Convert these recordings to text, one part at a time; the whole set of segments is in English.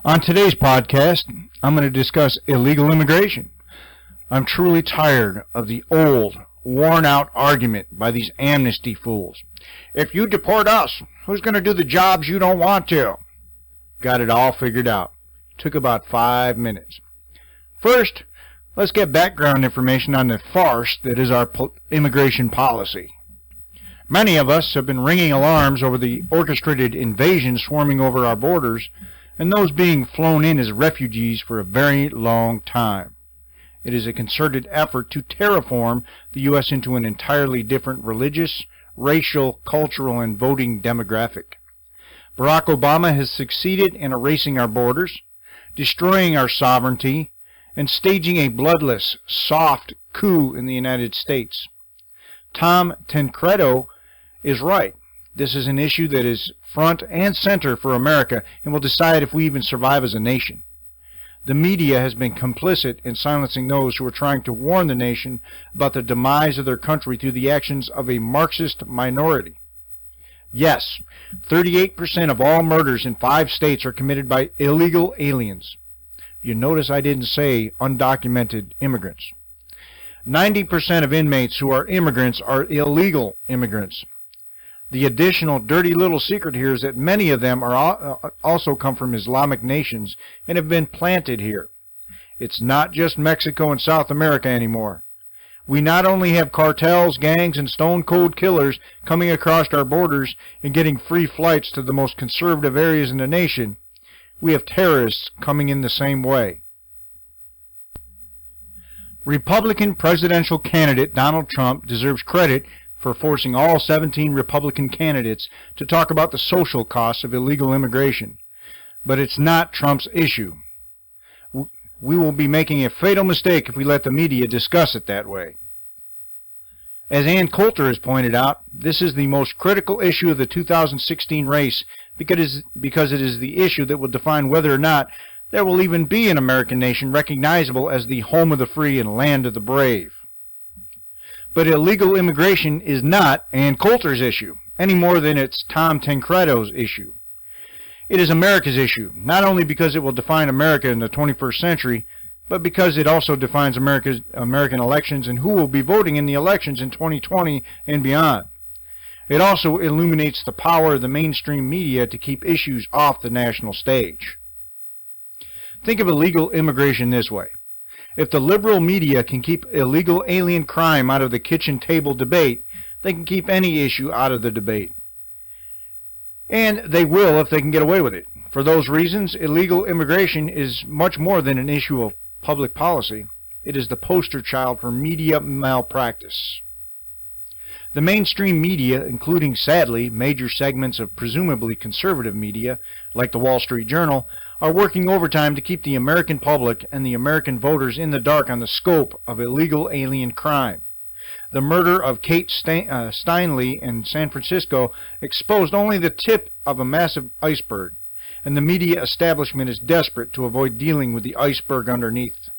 On today's podcast, I'm going to discuss illegal immigration. I'm truly tired of the old, worn-out argument by these amnesty fools. If you deport us, who's going to do the jobs you don't want to? Got it all figured out. Took about 5 minutes. First, let's get background information on the farce that is our immigration policy. Many of us have been ringing alarms over the orchestrated invasion swarming over our borders and those being flown in as refugees for a very long time. It is a concerted effort to terraform the U.S. into an entirely different religious, racial, cultural, and voting demographic. Barack Obama has succeeded in erasing our borders, destroying our sovereignty, and staging a bloodless, soft coup in the United States. Tom Tancredo is right. This is an issue that is front and center for America and will decide if we even survive as a nation. The media has been complicit in silencing those who are trying to warn the nation about the demise of their country through the actions of a Marxist minority. Yes, 38% of all murders in 5 states are committed by illegal aliens. You notice I didn't say undocumented immigrants. 90% of inmates who are immigrants are illegal immigrants. The additional dirty little secret here is that many of them are also come from Islamic nations and have been planted here. It's not just Mexico and South America anymore. We not only have cartels, gangs, and stone-cold killers coming across our borders and getting free flights to the most conservative areas in the nation, we have terrorists coming in the same way. Republican presidential candidate Donald Trump deserves credit for forcing all 17 Republican candidates to talk about the social costs of illegal immigration. But it's not Trump's issue. We will be making a fatal mistake if we let the media discuss it that way. As Ann Coulter has pointed out, this is the most critical issue of the 2016 race because it is the issue that will define whether or not there will even be an American nation recognizable as the home of the free and land of the brave. But illegal immigration is not Ann Coulter's issue, any more than it's Tom Tancredo's issue. It is America's issue, not only because it will define America in the 21st century, but because it also defines American elections and who will be voting in the elections in 2020 and beyond. It also illuminates the power of the mainstream media to keep issues off the national stage. Think of illegal immigration this way. If the liberal media can keep illegal alien crime out of the kitchen table debate, they can keep any issue out of the debate. And they will if they can get away with it. For those reasons, illegal immigration is much more than an issue of public policy. It is the poster child for media malpractice. The mainstream media, including, sadly, major segments of presumably conservative media, like the Wall Street Journal, are working overtime to keep the American public and the American voters in the dark on the scope of illegal alien crime. The murder of Kate Steinle in San Francisco exposed only the tip of a massive iceberg, and the media establishment is desperate to avoid dealing with the iceberg underneath.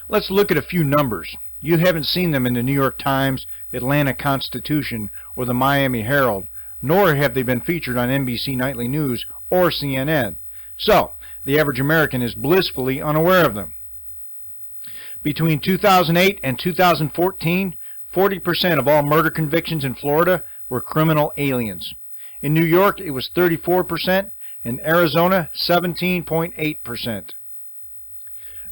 Let's look at a few numbers. You haven't seen them in the New York Times, Atlanta Constitution, or the Miami Herald, nor have they been featured on NBC Nightly News or CNN. So, the average American is blissfully unaware of them. Between 2008 and 2014, 40% of all murder convictions in Florida were criminal aliens. In New York, it was 34%, in Arizona, 17.8%.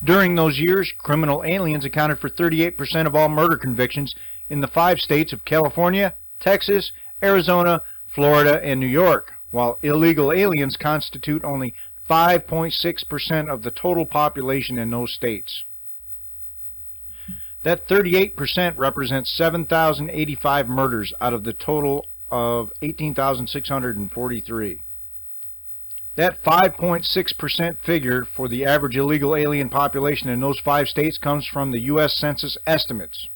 During those years, criminal aliens accounted for 38% of all murder convictions in the 5 states of California, Texas, Arizona, Florida, and New York, while illegal aliens constitute only 5.6% of the total population in those states. That 38% represents 7,085 murders out of the total of 18,643. That 5.6% figure for the average illegal alien population in those 5 states comes from the U.S. Census estimates.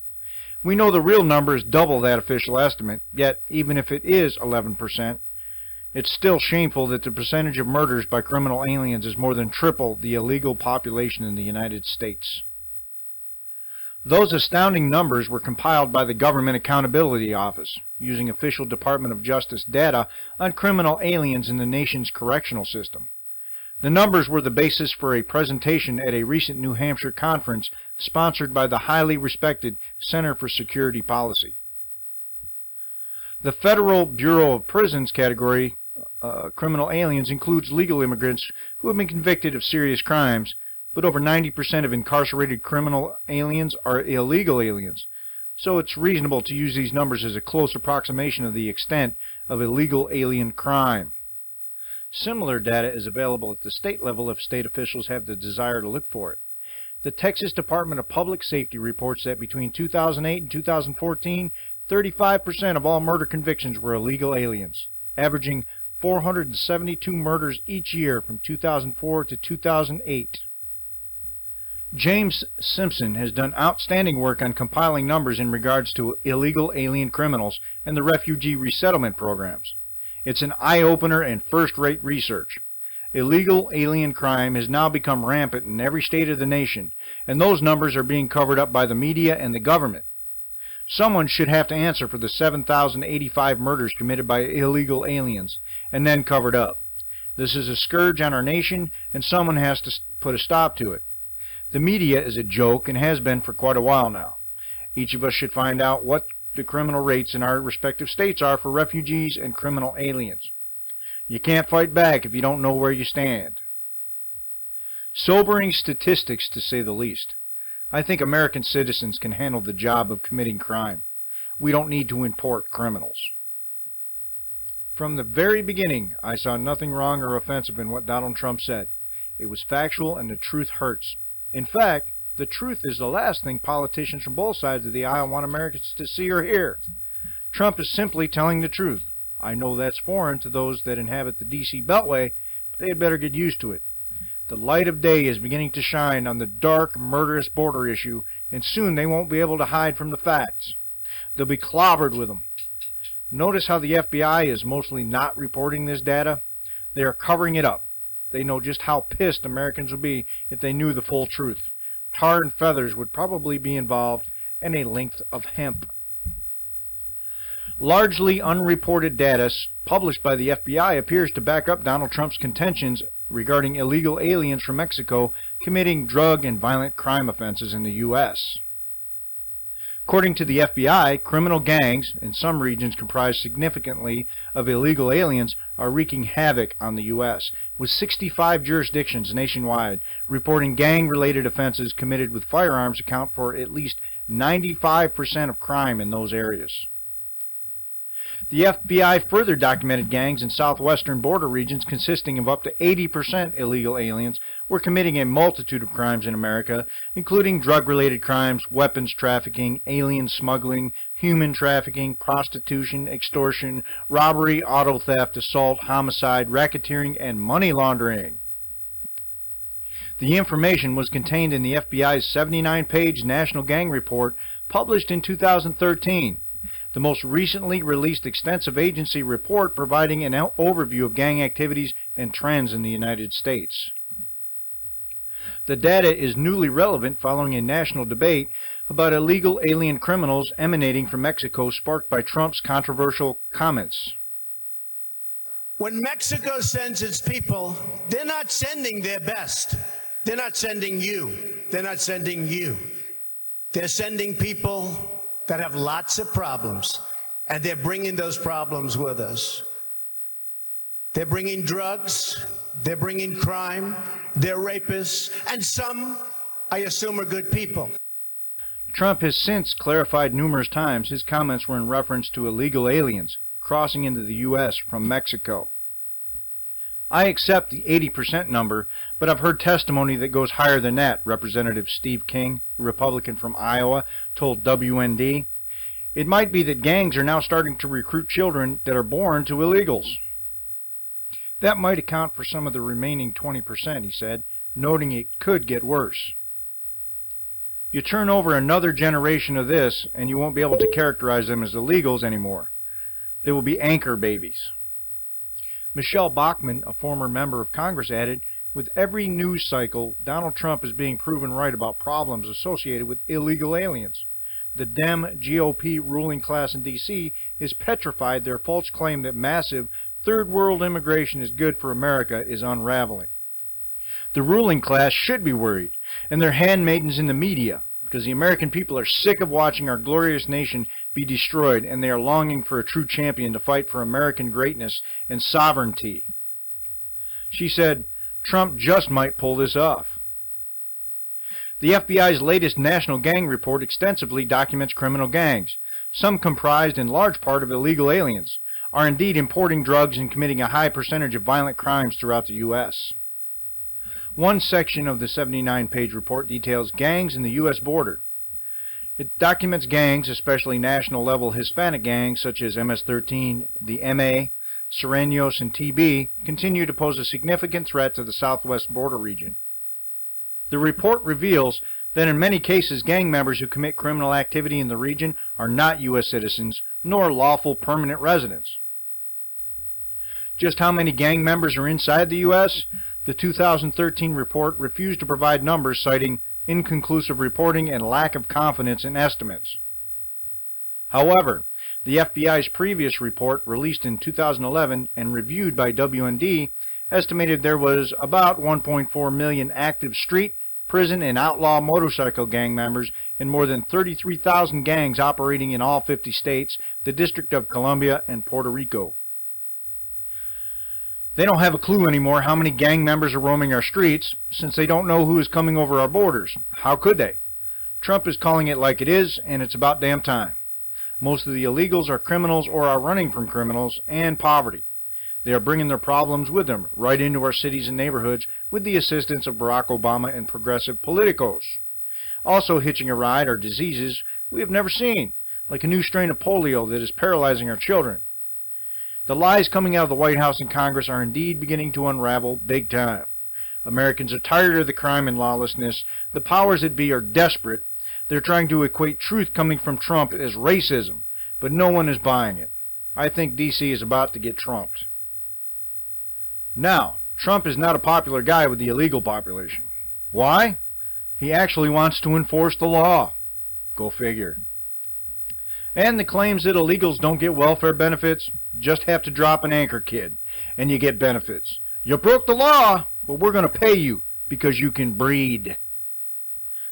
We know the real number is double that official estimate, yet even if it is 11%, it's still shameful that the percentage of murders by criminal aliens is more than triple the illegal population in the United States. Those astounding numbers were compiled by the Government Accountability Office, using official Department of Justice data on criminal aliens in the nation's correctional system. The numbers were the basis for a presentation at a recent New Hampshire conference sponsored by the highly respected Center for Security Policy. The Federal Bureau of Prisons category, criminal aliens, includes legal immigrants who have been convicted of serious crimes, but over 90% of incarcerated criminal aliens are illegal aliens, so it's reasonable to use these numbers as a close approximation of the extent of illegal alien crime. Similar data is available at the state level if state officials have the desire to look for it. The Texas Department of Public Safety reports that between 2008 and 2014, 35% of all murder convictions were illegal aliens, averaging 472 murders each year from 2004 to 2008. James Simpson has done outstanding work on compiling numbers in regards to illegal alien criminals and the refugee resettlement programs. It's an eye-opener and first-rate research. Illegal alien crime has now become rampant in every state of the nation, and those numbers are being covered up by the media and the government. Someone should have to answer for the 7,085 murders committed by illegal aliens, and then covered up. This is a scourge on our nation, and someone has to put a stop to it. The media is a joke and has been for quite a while now. Each of us should find out what the criminal rates in our respective states are for refugees and criminal aliens. You can't fight back if you don't know where you stand. Sobering statistics, to say the least. I think American citizens can handle the job of committing crime. We don't need to import criminals. From the very beginning, I saw nothing wrong or offensive in what Donald Trump said. It was factual, and the truth hurts. In fact, the truth is the last thing politicians from both sides of the aisle want Americans to see or hear. Trump is simply telling the truth. I know that's foreign to those that inhabit the D.C. Beltway, but they had better get used to it. The light of day is beginning to shine on the dark, murderous border issue, and soon they won't be able to hide from the facts. They'll be clobbered with them. Notice how the FBI is mostly not reporting this data? They are covering it up. They know just how pissed Americans would be if they knew the full truth. Tar and feathers would probably be involved, and a length of hemp. Largely unreported data published by the FBI appears to back up Donald Trump's contentions regarding illegal aliens from Mexico committing drug and violent crime offenses in the U.S. According to the FBI, criminal gangs in some regions comprised significantly of illegal aliens are wreaking havoc on the U.S., with 65 jurisdictions nationwide reporting gang-related offenses committed with firearms account for at least 95% of crime in those areas. The FBI further documented gangs in southwestern border regions consisting of up to 80% illegal aliens were committing a multitude of crimes in America, including drug-related crimes, weapons trafficking, alien smuggling, human trafficking, prostitution, extortion, robbery, auto theft, assault, homicide, racketeering, and money laundering. The information was contained in the FBI's 79-page National Gang Report published in 2013. The most recently released extensive agency report providing an overview of gang activities and trends in the United States. The data is newly relevant following a national debate about illegal alien criminals emanating from Mexico sparked by Trump's controversial comments. When Mexico sends its people, they're not sending their best. They're not sending you. They're not sending you. They're sending people that have lots of problems, and they're bringing those problems with us. They're bringing drugs, they're bringing crime, they're rapists, and some, I assume, are good people. Trump has since clarified numerous times his comments were in reference to illegal aliens crossing into the U.S. from Mexico. I accept the 80% number, but I've heard testimony that goes higher than that, Representative Steve King, a Republican from Iowa, told WND. It might be that gangs are now starting to recruit children that are born to illegals. That might account for some of the remaining 20%, he said, noting it could get worse. You turn over another generation of this, and you won't be able to characterize them as illegals anymore. They will be anchor babies. Michelle Bachmann, a former member of Congress, added, with every news cycle, Donald Trump is being proven right about problems associated with illegal aliens. The Dem GOP ruling class in D.C. is petrified their false claim that massive third world immigration is good for America is unraveling. The ruling class should be worried, and their handmaidens in the media, because the American people are sick of watching our glorious nation be destroyed, and they are longing for a true champion to fight for American greatness and sovereignty. She said, Trump just might pull this off. The FBI's latest national gang report extensively documents criminal gangs, some comprised in large part of illegal aliens, are indeed importing drugs and committing a high percentage of violent crimes throughout the U.S. One section of the 79-page report details gangs in the U.S. border. It documents gangs, especially national-level Hispanic gangs such as MS-13, the MA, Serranos, and TB, continue to pose a significant threat to the southwest border region. The report reveals that in many cases gang members who commit criminal activity in the region are not U.S. citizens nor lawful permanent residents. Just how many gang members are inside the U.S.? The 2013 report refused to provide numbers, citing inconclusive reporting and lack of confidence in estimates. However, the FBI's previous report, released in 2011 and reviewed by WND, estimated there was about 1.4 million active street, prison, and outlaw motorcycle gang members and more than 33,000 gangs operating in all 50 states, the District of Columbia, and Puerto Rico. They don't have a clue anymore how many gang members are roaming our streets, since they don't know who is coming over our borders. How could they? Trump is calling it like it is, and it's about damn time. Most of the illegals are criminals or are running from criminals and poverty. They are bringing their problems with them right into our cities and neighborhoods with the assistance of Barack Obama and progressive politicos. Also hitching a ride are diseases we have never seen, like a new strain of polio that is paralyzing our children. The lies coming out of the White House and Congress are indeed beginning to unravel big time. Americans are tired of the crime and lawlessness. The powers that be are desperate. They're trying to equate truth coming from Trump as racism, but no one is buying it. I think D.C. is about to get trumped. Now, Trump is not a popular guy with the illegal population. Why? He actually wants to enforce the law. Go figure. And the claims that illegals don't get welfare benefits, just have to drop an anchor, kid, and you get benefits. You broke the law, but we're going to pay you because you can breed.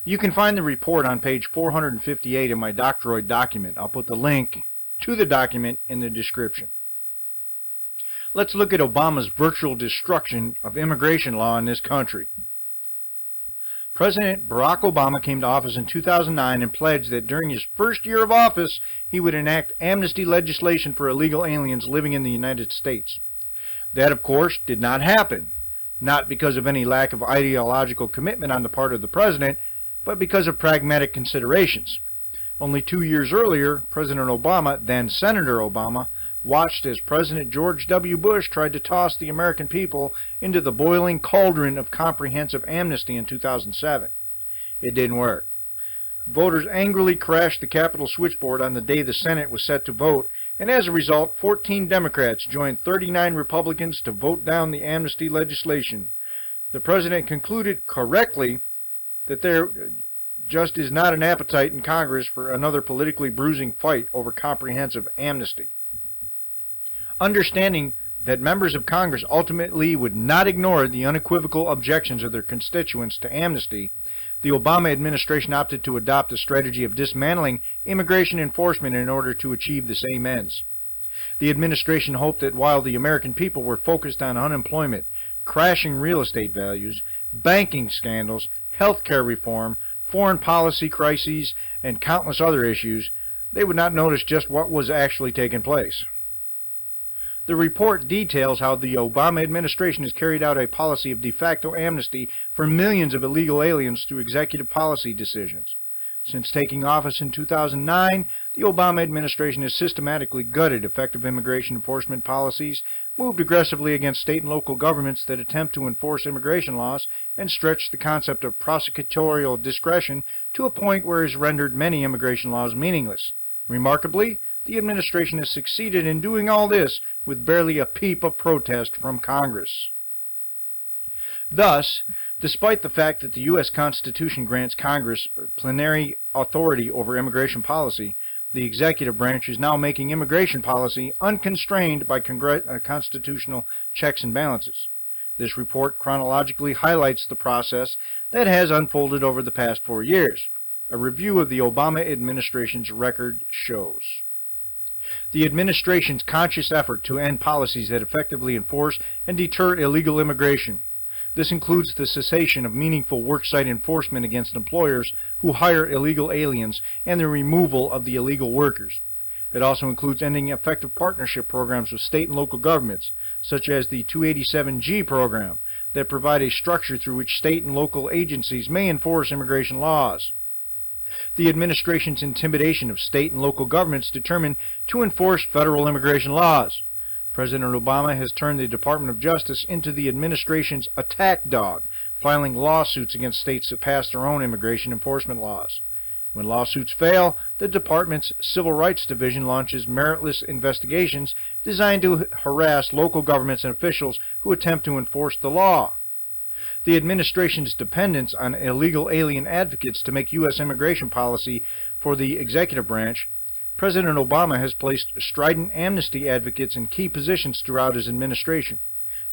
You can find the report on page 458 in my Doctoroid document. I'll put the link to the document in the description. Let's look at Obama's virtual destruction of immigration law in this country. President Barack Obama came to office in 2009 and pledged that during his first year of office, he would enact amnesty legislation for illegal aliens living in the United States. That, of course, did not happen, not because of any lack of ideological commitment on the part of the president, but because of pragmatic considerations. Only 2 years earlier, President Obama, then Senator Obama, watched as President George W. Bush tried to toss the American people into the boiling cauldron of comprehensive amnesty in 2007. It didn't work. Voters angrily crashed the Capitol switchboard on the day the Senate was set to vote, and as a result, 14 Democrats joined 39 Republicans to vote down the amnesty legislation. The president concluded correctly that there just is not an appetite in Congress for another politically bruising fight over comprehensive amnesty. Understanding that members of Congress ultimately would not ignore the unequivocal objections of their constituents to amnesty, the Obama administration opted to adopt a strategy of dismantling immigration enforcement in order to achieve the same ends. The administration hoped that while the American people were focused on unemployment, crashing real estate values, banking scandals, health care reform, foreign policy crises, and countless other issues, they would not notice just what was actually taking place. The report details how the Obama administration has carried out a policy of de facto amnesty for millions of illegal aliens through executive policy decisions. Since taking office in 2009, the Obama administration has systematically gutted effective immigration enforcement policies, moved aggressively against state and local governments that attempt to enforce immigration laws, and stretched the concept of prosecutorial discretion to a point where it has rendered many immigration laws meaningless. Remarkably, the administration has succeeded in doing all this with barely a peep of protest from Congress. Thus, despite the fact that the U.S. Constitution grants Congress plenary authority over immigration policy, the executive branch is now making immigration policy unconstrained by constitutional checks and balances. This report chronologically highlights the process that has unfolded over the past 4 years. A review of the Obama administration's record shows the administration's conscious effort to end policies that effectively enforce and deter illegal immigration. This includes the cessation of meaningful worksite enforcement against employers who hire illegal aliens and the removal of the illegal workers. It also includes ending effective partnership programs with state and local governments, such as the 287G program, that provide a structure through which state and local agencies may enforce immigration laws. The administration's intimidation of state and local governments determined to enforce federal immigration laws. President Obama has turned the Department of Justice into the administration's attack dog, filing lawsuits against states that pass their own immigration enforcement laws. When lawsuits fail, the department's Civil Rights Division launches meritless investigations designed to harass local governments and officials who attempt to enforce the law. The administration's dependence on illegal alien advocates to make U.S. immigration policy for the executive branch. President Obama has placed strident amnesty advocates in key positions throughout his administration.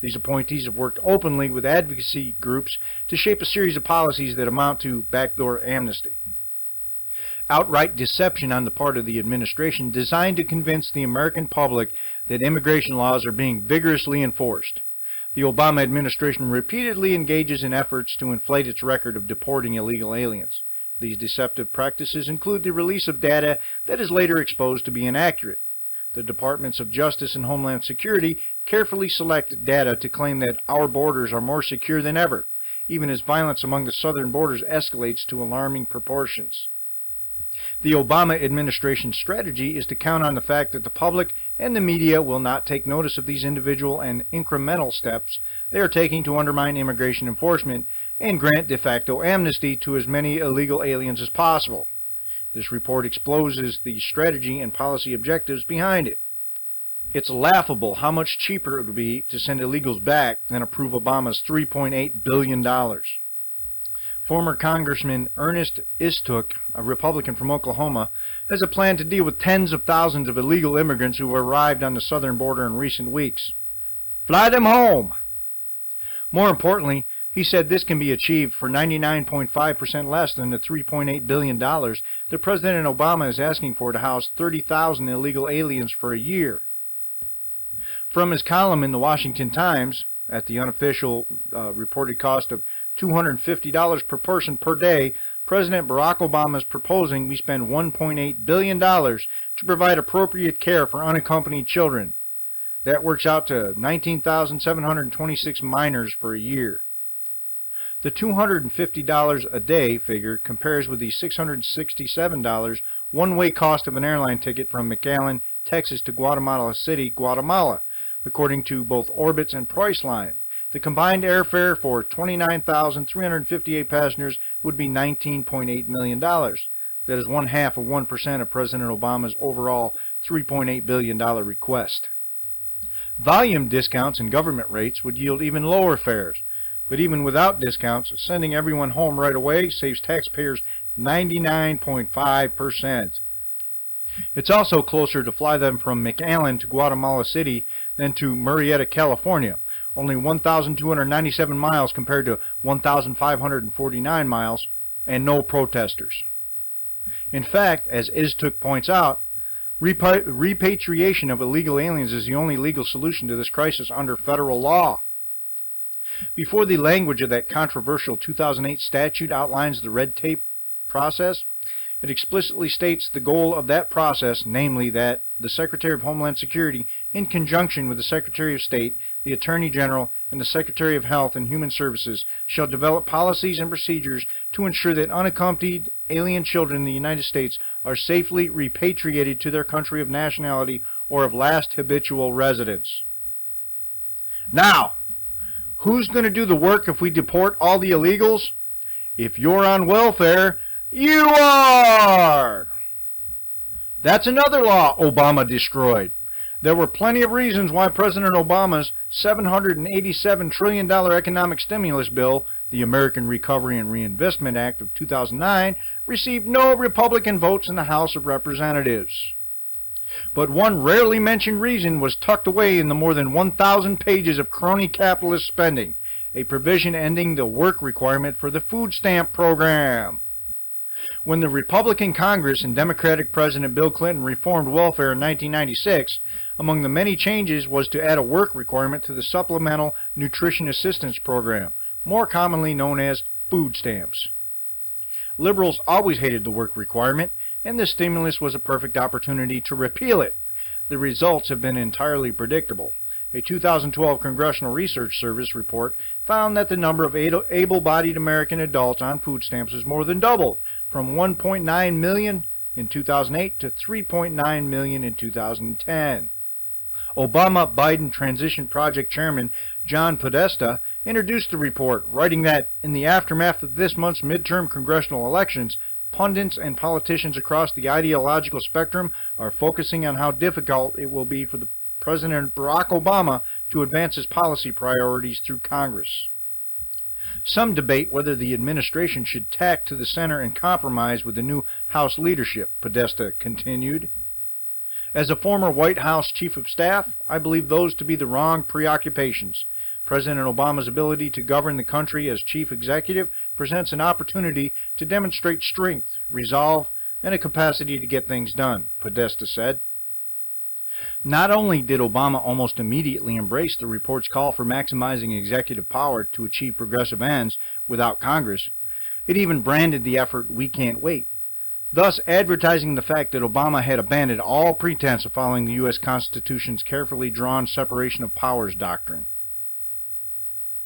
These appointees have worked openly with advocacy groups to shape a series of policies that amount to backdoor amnesty. Outright deception on the part of the administration designed to convince the American public that immigration laws are being vigorously enforced. The Obama administration repeatedly engages in efforts to inflate its record of deporting illegal aliens. These deceptive practices include the release of data that is later exposed to be inaccurate. The Departments of Justice and Homeland Security carefully select data to claim that our borders are more secure than ever, even as violence among the southern borders escalates to alarming proportions. The Obama administration's strategy is to count on the fact that the public and the media will not take notice of these individual and incremental steps they are taking to undermine immigration enforcement and grant de facto amnesty to as many illegal aliens as possible. This report exposes the strategy and policy objectives behind it. It's laughable how much cheaper it would be to send illegals back than approve Obama's $3.8 billion. Former Congressman Ernest Istook, a Republican from Oklahoma, has a plan to deal with tens of thousands of illegal immigrants who have arrived on the southern border in recent weeks. Fly them home! More importantly, he said this can be achieved for 99.5% less than the $3.8 billion that President Obama is asking for to house 30,000 illegal aliens for a year. From his column in the Washington Times, at the unofficial reported cost of $250 per person per day, President Barack Obama is proposing we spend $1.8 billion to provide appropriate care for unaccompanied children. That works out to 19,726 minors for a year. The $250 a day figure compares with the $667 one-way cost of an airline ticket from McAllen, Texas to Guatemala City, Guatemala. According to both Orbitz and Priceline, the combined airfare for 29,358 passengers would be $19.8 million. That is 0.5% of President Obama's overall $3.8 billion request. Volume discounts and government rates would yield even lower fares, but even without discounts, sending everyone home right away saves taxpayers 99.5%. It's also closer to fly them from McAllen to Guatemala City than to Murrieta, California, only 1,297 miles compared to 1,549 miles, and no protesters. In fact, as Istook points out, repatriation of illegal aliens is the only legal solution to this crisis under federal law. Before the language of that controversial 2008 statute outlines the red tape process, it explicitly states the goal of that process, namely that the Secretary of Homeland Security, in conjunction with the Secretary of State, the Attorney General, and the Secretary of Health and Human Services, shall develop policies and procedures to ensure that unaccompanied alien children in the United States are safely repatriated to their country of nationality or of last habitual residence. Now, who's going to do the work if we deport all the illegals? If you're on welfare, you are! That's another law Obama destroyed. There were plenty of reasons why President Obama's $787 trillion economic stimulus bill, the American Recovery and Reinvestment Act of 2009, received no Republican votes in the House of Representatives. But one rarely mentioned reason was tucked away in the more than 1,000 pages of crony capitalist spending, a provision ending the work requirement for the food stamp program. When the Republican Congress and Democratic President Bill Clinton reformed welfare in 1996, among the many changes was to add a work requirement to the Supplemental Nutrition Assistance Program, more commonly known as food stamps. Liberals always hated the work requirement, and this stimulus was a perfect opportunity to repeal it. The results have been entirely predictable. A 2012 Congressional Research Service report found that the number of able-bodied American adults on food stamps has more than doubled, from 1.9 million in 2008 to 3.9 million in 2010. Obama-Biden Transition Project Chairman John Podesta introduced the report, writing that in the aftermath of this month's midterm congressional elections, pundits and politicians across the ideological spectrum are focusing on how difficult it will be for the President Barack Obama to advance his policy priorities through Congress. Some debate whether the administration should tack to the center and compromise with the new House leadership, Podesta continued. As a former White House Chief of Staff, I believe those to be the wrong preoccupations. President Obama's ability to govern the country as Chief Executive presents an opportunity to demonstrate strength, resolve, and a capacity to get things done, Podesta said. Not only did Obama almost immediately embrace the report's call for maximizing executive power to achieve progressive ends without Congress, it even branded the effort "We Can't Wait," thus advertising the fact that Obama had abandoned all pretense of following the U.S. Constitution's carefully drawn separation of powers doctrine.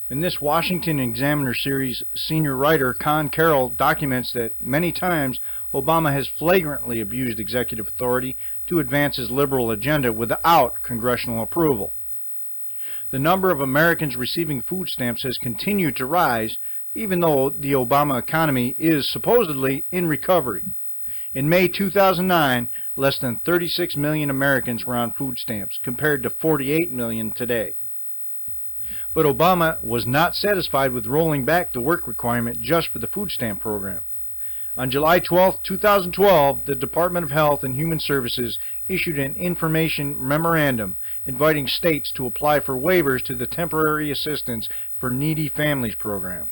In this Washington Examiner series, senior writer Con Carroll documents that many times Obama has flagrantly abused executive authority to advance his liberal agenda without congressional approval. The number of Americans receiving food stamps has continued to rise, even though the Obama economy is supposedly in recovery. In May 2009, less than 36 million Americans were on food stamps, compared to 48 million today. But Obama was not satisfied with rolling back the work requirement just for the food stamp program. On July 12, 2012, the Department of Health and Human Services issued an information memorandum inviting states to apply for waivers to the Temporary Assistance for Needy Families program.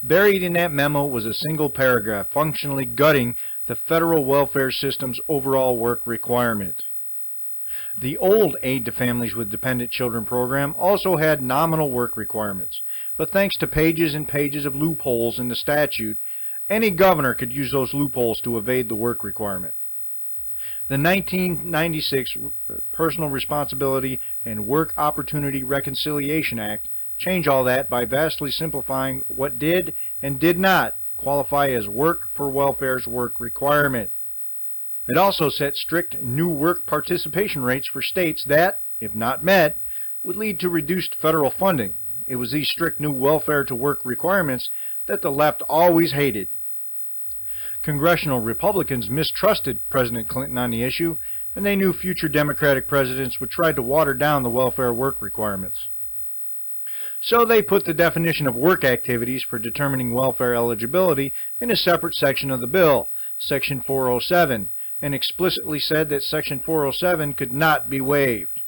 Buried in that memo was a single paragraph functionally gutting the federal welfare system's overall work requirement. The old Aid to Families with Dependent Children program also had nominal work requirements, but thanks to pages and pages of loopholes in the statute, any governor could use those loopholes to evade the work requirement. The 1996 Personal Responsibility and Work Opportunity Reconciliation Act changed all that by vastly simplifying what did and did not qualify as work for welfare's work requirement. It also set strict new work participation rates for states that, if not met, would lead to reduced federal funding. It was these strict new welfare to work requirements that the left always hated. Congressional Republicans mistrusted President Clinton on the issue, and they knew future Democratic presidents would try to water down the welfare work requirements. So they put the definition of work activities for determining welfare eligibility in a separate section of the bill, Section 407, and explicitly said that Section 407 could not be waived.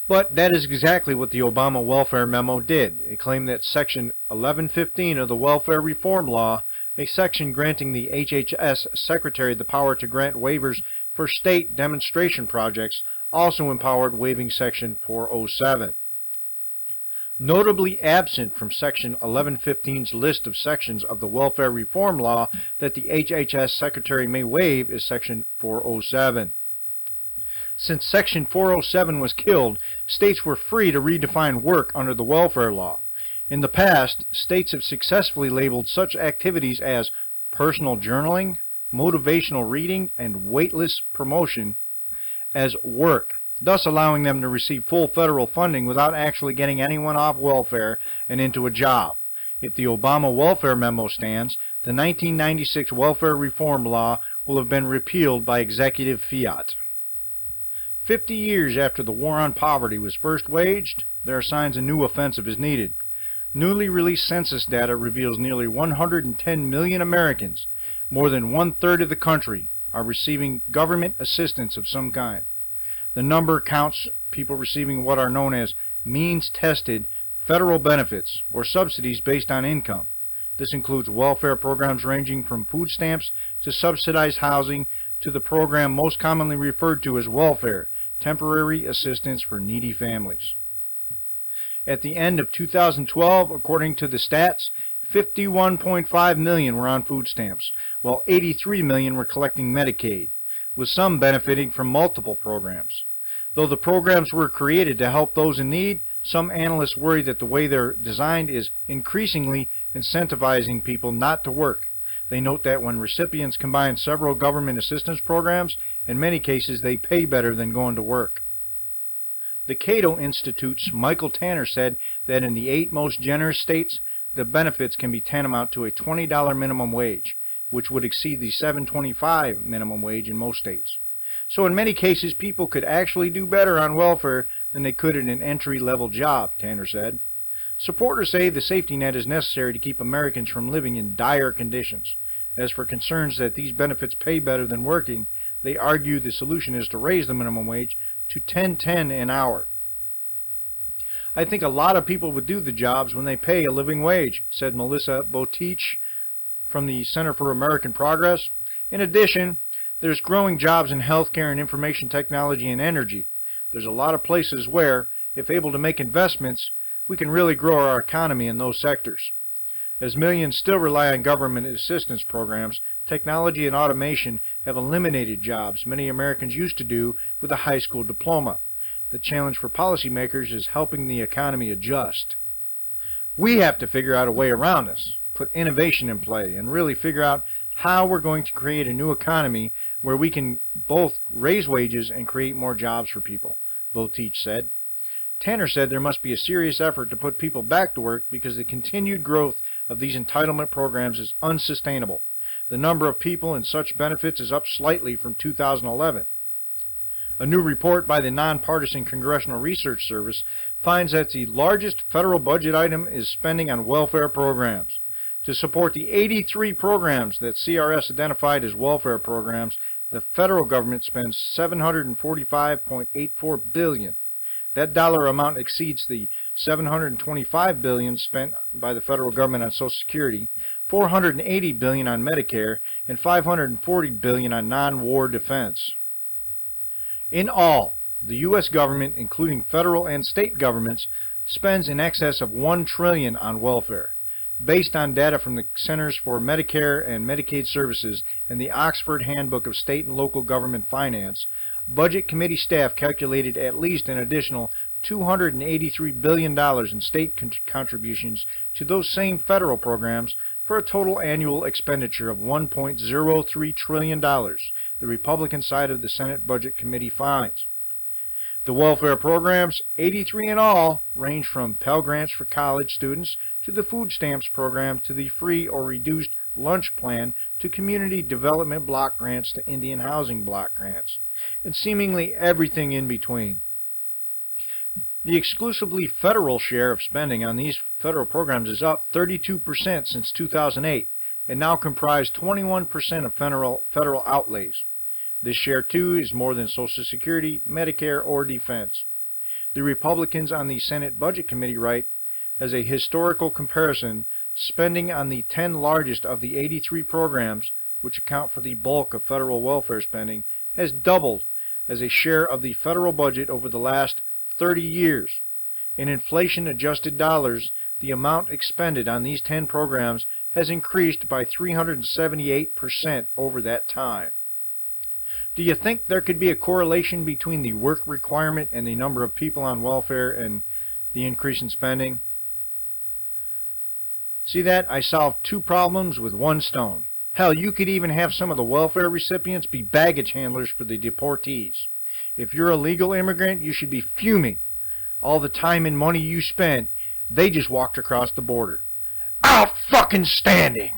But that is exactly what the Obama welfare memo did. It claimed that Section 1115 of the Welfare Reform Law, a section granting the HHS Secretary the power to grant waivers for state demonstration projects, also empowered waiving Section 407. Notably absent from Section 1115's list of sections of the Welfare Reform Law that the HHS Secretary may waive is Section 407. Since Section 407 was killed, states were free to redefine work under the welfare law. In the past, states have successfully labeled such activities as personal journaling, motivational reading, and weightless promotion as work, thus allowing them to receive full federal funding without actually getting anyone off welfare and into a job. If the Obama welfare memo stands, the 1996 Welfare Reform Law will have been repealed by executive fiat. 50 years after the war on poverty was first waged, there are signs a new offensive is needed. Newly released census data reveals nearly 110 million Americans, more than one-third of the country, are receiving government assistance of some kind. The number counts people receiving what are known as means-tested federal benefits or subsidies based on income. This includes welfare programs ranging from food stamps to subsidized housing to the program most commonly referred to as welfare, temporary assistance for needy families. At the end of 2012, according to the stats, 51.5 million were on food stamps, while 83 million were collecting Medicaid, with some benefiting from multiple programs. Though the programs were created to help those in need, some analysts worry that the way they're designed is increasingly incentivizing people not to work. They note that when recipients combine several government assistance programs, in many cases they pay better than going to work. The Cato Institute's Michael Tanner said that in the 8 most generous states, the benefits can be tantamount to a $20 minimum wage, which would exceed the $7.25 minimum wage in most states. So in many cases, people could actually do better on welfare than they could in an entry-level job, Tanner said. Supporters say the safety net is necessary to keep Americans from living in dire conditions. As for concerns that these benefits pay better than working, they argue the solution is to raise the minimum wage to $10.10 an hour. I think a lot of people would do the jobs when they pay a living wage, said Melissa Botich from the Center for American Progress. In addition, there's growing jobs in healthcare and information technology and energy. There's a lot of places where, if able to make investments, we can really grow our economy in those sectors. As millions still rely on government assistance programs, technology and automation have eliminated jobs many Americans used to do with a high school diploma. The challenge for policymakers is helping the economy adjust. We have to figure out a way around this, put innovation in play, and really figure out how we're going to create a new economy where we can both raise wages and create more jobs for people, Votich said. Tanner said there must be a serious effort to put people back to work because the continued growth of these entitlement programs is unsustainable. The number of people in such benefits is up slightly from 2011. A new report by the Nonpartisan Congressional Research Service finds that the largest federal budget item is spending on welfare programs. To support the 83 programs that CRS identified as welfare programs, the federal government spends $745.84 billion. That dollar amount exceeds the $725 billion spent by the federal government on Social Security, $480 billion on Medicare, and $540 billion on non-war defense. In all, the U.S. government, including federal and state governments, spends in excess of $1 trillion on welfare. Based on data from the Centers for Medicare and Medicaid Services and the Oxford Handbook of State and Local Government Finance, Budget Committee staff calculated at least an additional $283 billion in state contributions to those same federal programs for a total annual expenditure of $1.03 trillion, the Republican side of the Senate Budget Committee finds. The welfare programs, 83 in all, range from Pell Grants for college students to the food stamps program to the free or reduced lunch plan to community development block grants to Indian housing block grants, and seemingly everything in between. The exclusively federal share of spending on these federal programs is up 32% since 2008 and now comprise 21% of federal outlays. This share, too, is more than Social Security, Medicare, or defense. The Republicans on the Senate Budget Committee write, as a historical comparison, spending on the 10 largest of the 83 programs, which account for the bulk of federal welfare spending, has doubled as a share of the federal budget over the last 30 years. In inflation-adjusted dollars, the amount expended on these 10 programs has increased by 378% over that time. Do you think there could be a correlation between the work requirement and the number of people on welfare and the increase in spending? See that? I solved 2 problems with 1 stone. Hell, you could even have some of the welfare recipients be baggage handlers for the deportees. If you're a legal immigrant, you should be fuming. All the time and money you spent, they just walked across the border. Outstanding!